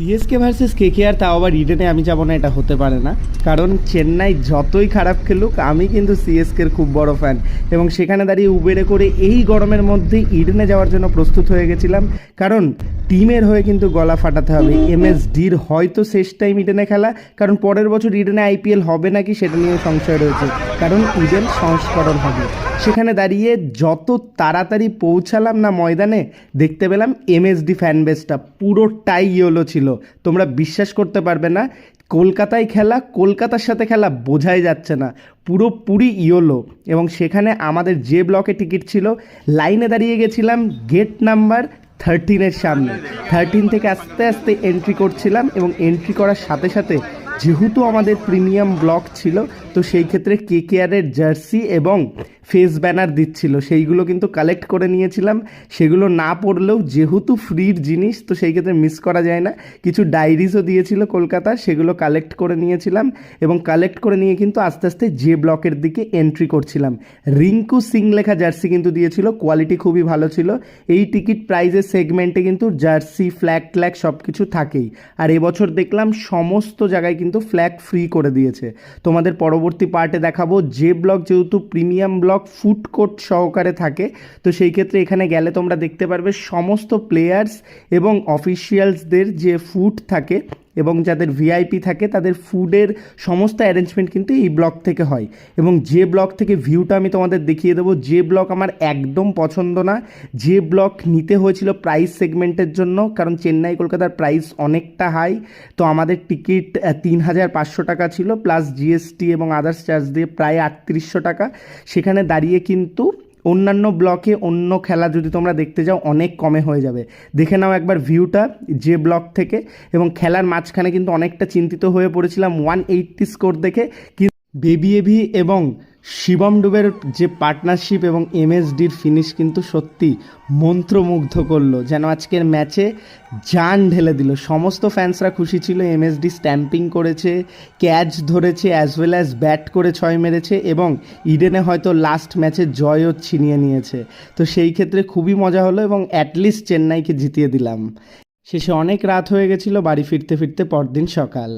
CSK versus KKR, তাও আবার ইডেনে আমি যাবো না, এটা হতে পারে না। কারণ চেন্নাই যতই খারাপ খেলুক, আমি কিন্তু সিএসকের খুব বড় ফ্যান, এবং সেখানে দাঁড়িয়ে উবেরে করে এই গরমের মধ্যে ইডেনে যাওয়ার জন্য প্রস্তুত হয়ে গেছিলাম। কারণ টিমের হয়ে কিন্তু গলা ফাটাতে হবে। এমএসডির হয়তো শেষ টাইম ইডেনে খেলা, কারণ পরের বছর ইডেনে আইপিএল হবে নাকি সেটা নিয়ে সংশয় রয়েছে, কারণ ইডেন সংস্করণ হবে। সেখানে দাঁড়িয়ে যত তাড়াতাড়ি পৌঁছালাম না ময়দানে, দেখতে পেলাম এমএসডি ফ্যান বেসটা পুরোটাই ইয়েলো ছিল। তোমরা বিশ্বাস করতে পারবে না, কলকাতায় খেলা, কলকাতার সাথে খেলা বোঝাই যাচ্ছে না, পুরোপুরি ইয়েলো। এবং সেখানে আমাদের যে ব্লকে টিকিট ছিল, লাইনে দাঁড়িয়ে গেছিলাম গেট নাম্বার 13-এর সামনে। 13 থেকে আস্তে আস্তে এন্ট্রি করছিলাম, এবং এন্ট্রি করার সাথে সাথে যেহেতু আমাদের প্রিমিয়াম ব্লক ছিল, তো সেই ক্ষেত্রে কেকেআরের জার্সি এবং ফেস ব্যানার দিচ্ছিল, সেইগুলো কিন্তু কালেক্ট করে নিয়েছিলাম। সেগুলো না পড়লেও যেহেতু ফ্রির জিনিস, তো সেই ক্ষেত্রে মিস করা যায় না। কিছু ডায়েরিজও দিয়েছিল কলকাতার, সেগুলো কালেক্ট করে নিয়েছিলাম, এবং কালেক্ট করে নিয়ে কিন্তু আস্তে আস্তে যে ব্লকের দিকে এন্ট্রি করছিলাম। রিঙ্কু সিং লেখা জার্সি কিন্তু দিয়েছিল, কোয়ালিটি খুবই ভালো ছিল। এই টিকিট প্রাইজের সেগমেন্টে কিন্তু জার্সি, ফ্ল্যাগ ট্ল্যাগ সব কিছু থাকেই। আর এবছর দেখলাম সমস্ত জায়গায় কিন্তু ফ্ল্যাগ ফ্রি করে দিয়েছে। তোমাদের পরবর্তী পার্টে দেখাবো যে ব্লক যেহেতু প্রিমিয়াম ব্লক, ফুড কোর্ট সহকারে থাকে, তো সেই ক্ষেত্রে এখানে গেলে তোমরা দেখতে পারবে সমস্ত প্লেয়ার্স এবং অফিসিয়ালসদের যে ফুড থাকে এবং যাদের ভিআইপি থাকে, তাদের ফুডের সমস্ত অ্যারেঞ্জমেন্ট কিন্তু এই ব্লক থেকে হয়। এবং যে ব্লক থেকে ভিউটা আমি তোমাদের দেখিয়ে দেবো, যে ব্লক আমার একদম পছন্দ না, যে ব্লক নিতে হয়েছিল প্রাইস সেগমেন্টের জন্য, কারণ চেন্নাই কলকাতার প্রাইস অনেকটা হাই। তো আমাদের টিকিট 3,500 টাকা ছিল, প্লাস জিএসটি এবং আদার্স চার্জ দিয়ে প্রায় 3800 টাকা। সেখানে দাঁড়িয়ে কিন্তু অন্যান্য ব্লকে অন্য খেলা যদি তোমরা দেখতে যাও, অনেক কমে হয়ে যাবে। দেখে নাও একবার ভিউটা যে ব্লক থেকে। এবং খেলার মাঝখানে কিন্তু অনেকটা চিন্তিত হয়ে পড়েছিলাম 180 স্কোর দেখে। বেবি এবি এবং শিবম ডুবের যে পার্টনারশিপ এবং এমএসডির ফিনিশ কিন্তু সত্যি মন্ত্রমুগ্ধ করলো, যেন আজকের ম্যাচে জান ঢেলে দিল। সমস্ত ফ্যান্সরা খুশি ছিল। এমএসডি স্ট্যাম্পিং করেছে, ক্যাচ ধরেছে, অ্যাজ ওয়েল অ্যাজ ব্যাট করে 6 মেরেছে, এবং ইডেনে হয়তো লাস্ট ম্যাচে জয়ও ছিনিয়ে নিয়েছে। তো সেই ক্ষেত্রে খুবই মজা হলো, এবং অ্যাটলিস্ট চেন্নাইকে জিতিয়ে দিলাম। শেষে অনেক রাত হয়ে গেছিলো, বাড়ি ফিরতে ফিরতে পরদিন সকাল।